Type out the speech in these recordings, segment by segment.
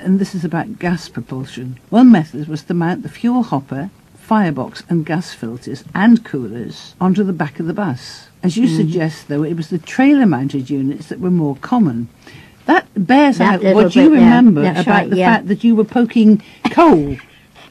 and this is about gas propulsion. One method was to mount the fuel hopper, firebox and gas filters and coolers onto the back of the bus. As you suggest, though, it was the trailer-mounted units that were more common. That bears out what you remember about the fact that you were poking coal.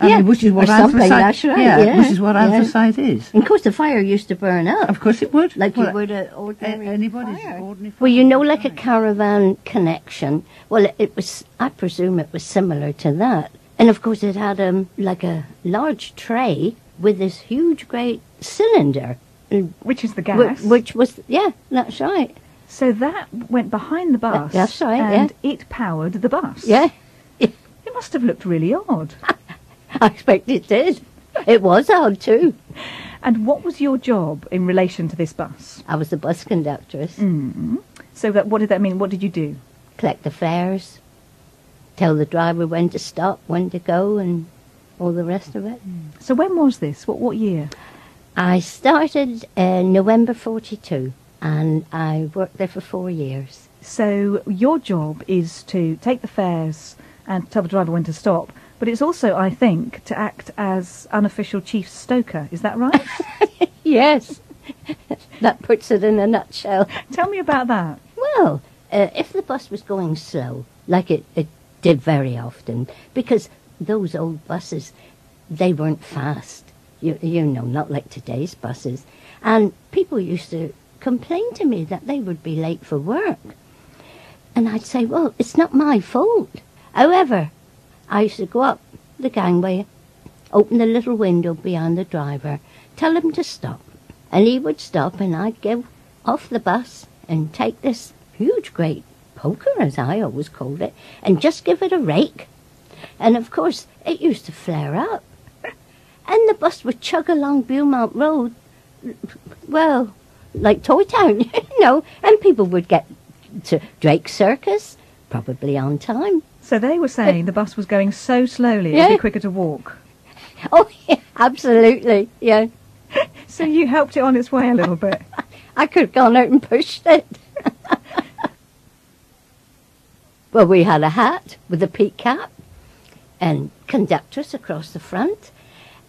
Which is what anthracite, which is what anthracite is. And of course, the fire used to burn up. Of course, it would. Like you would an ordinary anybody's fire. Ordinary fire. Well, you know, like a caravan connection. Well, it was. I presume it was similar to that. And of course, it had like a large tray with this huge, great cylinder, which is the gas. Which was that's right. So that went behind the bus. That's right. And it powered the bus. Yeah. It must have looked really odd. I expect it did. It was odd too. And what was your job in relation to this bus? I was the bus conductress. Mm-hmm. So what did that mean? What did you do? Collect the fares, tell the driver when to stop, when to go, and all the rest of it. So when was this? What year? I started in November 42, and I worked there for 4 years. So your job is to take the fares and tell the driver when to stop, but it's also, I think, to act as unofficial chief stoker. Is that right? Yes. That puts it in a nutshell. Tell me about that. Well, if the bus was going slow, like it did very often, because those old buses, they weren't fast. You know, not like today's buses. And people used to complain to me that they would be late for work. And I'd say, well, it's not my fault. However, I used to go up the gangway, open the little window behind the driver, tell him to stop. And he would stop, and I'd get off the bus and take this huge, great poker, as I always called it, and just give it a rake. And, of course, it used to flare up. And the bus would chug along Beaumont Road, well, like Toy Town, you know, and people would get to Drake Circus, probably on time. So they were saying the bus was going so slowly it'd be quicker to walk. Oh, yeah, absolutely, yeah. So you helped it on its way a little bit. I could have gone out and pushed it. Well, we had a hat with a peak cap and conductress across the front.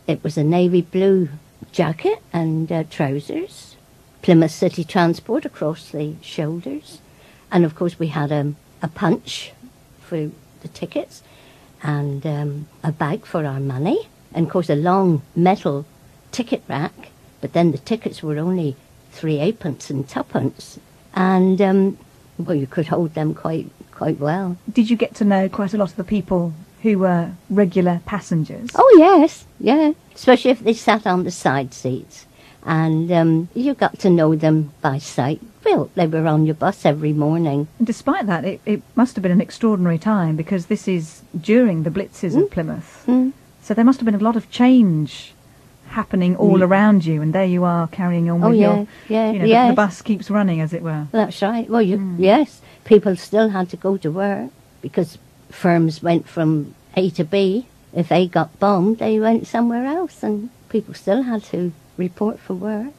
It was a navy blue jacket and trousers. Plymouth City Transport across the shoulders. And, of course, we had a punch for the tickets and a bag for our money. And, of course, a long metal ticket rack. But then the tickets were only 3/8 and 2pence. And, well, you could hold them quite well. Did you get to know quite a lot of the people who were regular passengers? Oh, yes, yeah. Especially if they sat on the side seats. And you got to know them by sight. Well, they were on your bus every morning. And despite that, it must have been an extraordinary time, because this is during the blitzes of Plymouth. So there must have been a lot of change happening all around you, and there you are carrying on with the bus keeps running, as it were. That's right. Well, yes, people still had to go to work, because firms went from A to B. If A got bombed, they went somewhere else, and people still had to report for work.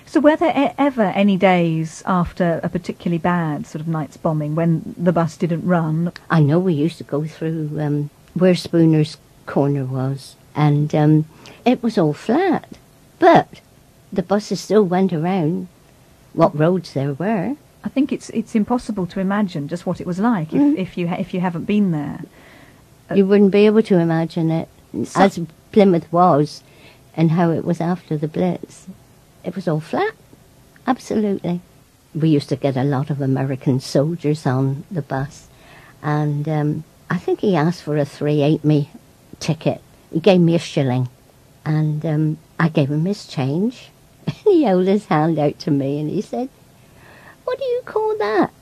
So were there ever any days after a particularly bad sort of night's bombing when the bus didn't run? I know we used to go through where Spooner's Corner was, and it was all flat, but the buses still went around what roads there were. I think it's impossible to imagine just what it was like if you haven't been there. You wouldn't be able to imagine it as Plymouth was and how it was after the Blitz. It was all flat, absolutely. We used to get a lot of American soldiers on the bus, and I think he asked for a 3/8 ticket. He gave me a shilling, and I gave him his change, and he held his hand out to me, and he said, "What do you call that?"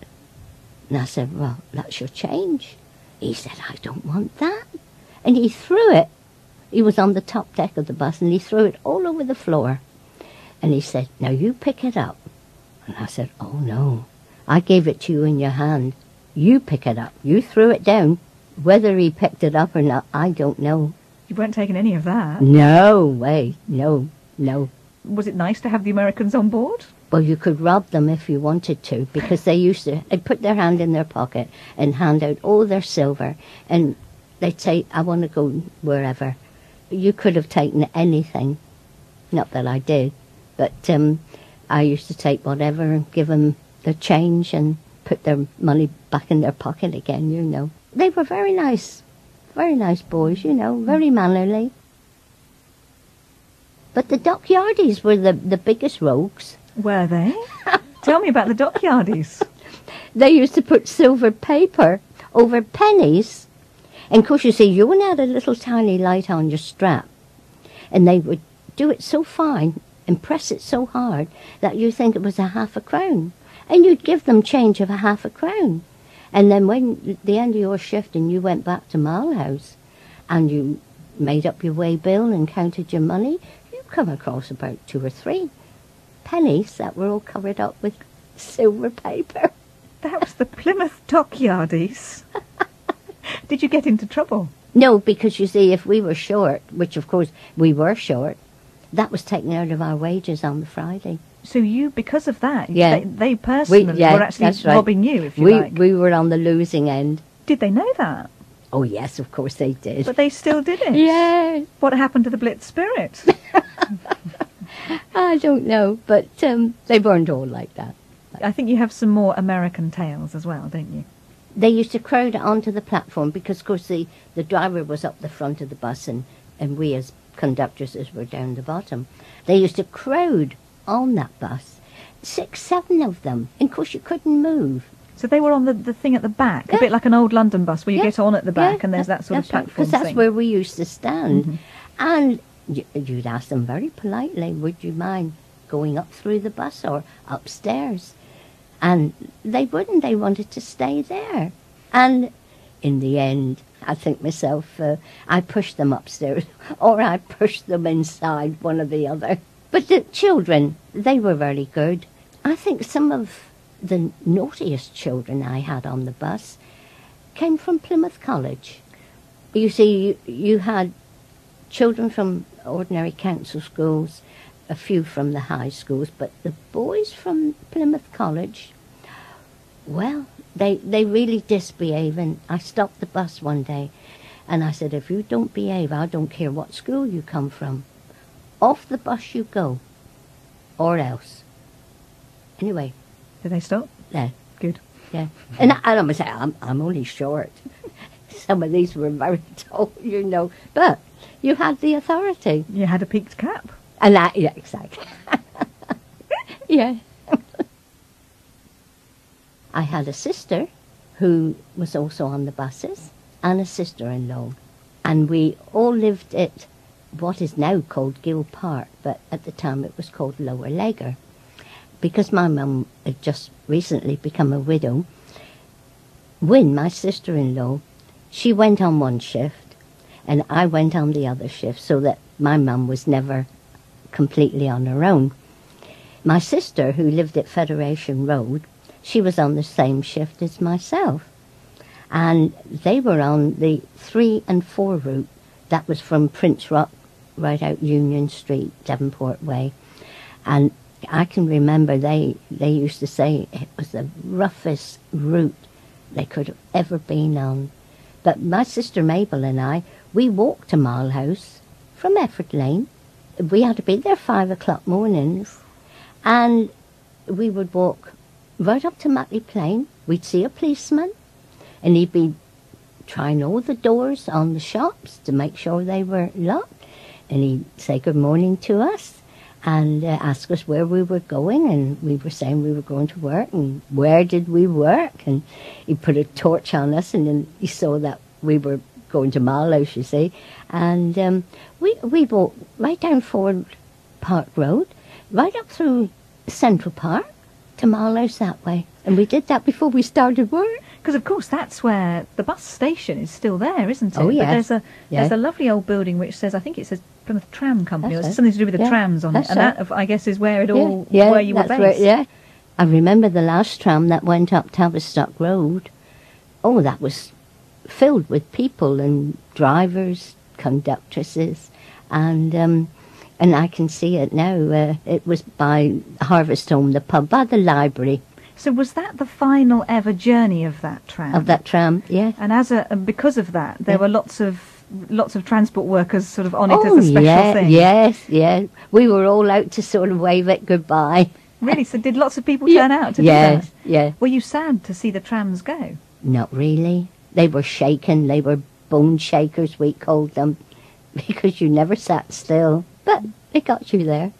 And I said, "Well, that's your change." He said, "I don't want that." And he threw it. He was on the top deck of the bus, and he threw it all over the floor. And he said, "Now you pick it up." And I said, "Oh, no. I gave it to you in your hand. You pick it up. You threw it down." Whether he picked it up or not, I don't know. You weren't taking any of that? No way. No. Was it nice to have the Americans on board? Well, you could rob them if you wanted to, because they'd put their hand in their pocket and hand out all their silver, and they'd say, I want to go wherever. You could have taken anything. Not that I did, but I used to take whatever and give them the change and put their money back in their pocket again, you know. They were very nice boys, you know, very mannerly. But the dockyardies were the biggest rogues. Were they? Tell me about the dockyardies. They used to put silver paper over pennies. And of course, you see, you only had a little tiny light on your strap. And they would do it so fine and press it so hard that you think it was a half a crown. And you'd give them change of a half a crown. And then when the end of your shift and you went back to Marlhouse and you made up your way bill and counted your money, you come across about 2 or 3 pennies that were all covered up with silver paper. That was the Plymouth dockyardies. Did you get into trouble? No, because you see, if we were short, which of course we were short, that was taken out of our wages on the Friday. So you, because of that, Yeah. they personally were actually that's right. robbing you, if you like. We were on the losing end. Did they know that? Oh yes, of course they did. But they still did it? Yeah. What happened to the Blitz spirit? I don't know, but they weren't all like that. I think you have some more American tales as well, don't you? They used to crowd onto the platform because, of course, the driver was up the front of the bus and we as conductresses were down the bottom. They used to crowd on that bus, 6, 7 of them. And, of course, you couldn't move. So they were on the thing at the back, Yeah. a bit like an old London bus where you Yeah. get on at the back Yeah, and there's that sort of that's right, platform because that's thing. where we used to stand. Mhm. And you'd ask them very politely, would you mind going up through the bus or upstairs? And they wouldn't. They wanted to stay there. And in the end, I think myself, I pushed them upstairs or I pushed them inside, one or the other. But the children, they were very good. I think some of the naughtiest children I had on the bus came from Plymouth College. You see, you had children from ordinary council schools, a few from the high schools, but the boys from Plymouth College, well, they really disbehave. And I stopped the bus one day and I said, if you don't behave, I don't care what school you come from. Off the bus you go, or else. Anyway. Did they stop? Yeah. Good. Yeah. And I must say, I'm only short. Some of these were very tall, you know. But you had the authority. You had a peaked cap. And that, yeah, exactly. Yeah. I had a sister who was also on the buses and a sister-in-law. And we all lived at what is now called Gill Park, but at the time it was called Lower Lager. Because my mum had just recently become a widow, Gwen, my sister-in-law, she went on one shift and I went on the other shift, so that my mum was never completely on her own. My sister, who lived at Federation Road, she was on the same shift as myself. And they were on the 3 and 4 route. That was from Prince Rock right out Union Street, Devonport Way. And I can remember they used to say it was the roughest route they could have ever been on. But my sister Mabel and I, we walked to Marlhouse from Efford Lane. We had to be there 5 o'clock mornings. And we would walk right up to Matley Plain. We'd see a policeman and he'd be trying all the doors on the shops to make sure they were locked. And he'd say good morning to us and ask us where we were going. And we were saying we were going to work and where did we work. And he put a torch on us and then he saw that we were going to Marlhouse, you see. And we walked right down Ford Park Road, right up through Central Park to Marlhouse that way. And we did that before we started work. Because, of course, that's where the bus station is still there, isn't it? Oh, yeah. But there's a lovely old building which says, I think it says Plymouth Tram Company, That's or right. something to do with the Yeah, trams on it. that's And right. that, I guess, is where it all, Yeah, where you were that's based. yeah. I remember the last tram that went up Tavistock Road. Oh, that was filled with people and drivers, conductresses, and And I can see it now. It was by Harvest Home, the pub, by the library. So was that the final ever journey of that tram? Of that tram, yeah. And because of that, there were lots of transport workers sort of on it Oh, as a special thing. Yes. We were all out to sort of wave it goodbye. Really? So did lots of people turn out to do that? Yes. Were you sad to see the trams go? Not really. They were shaken. They were bone shakers, we called them, because you never sat still. But it got you there.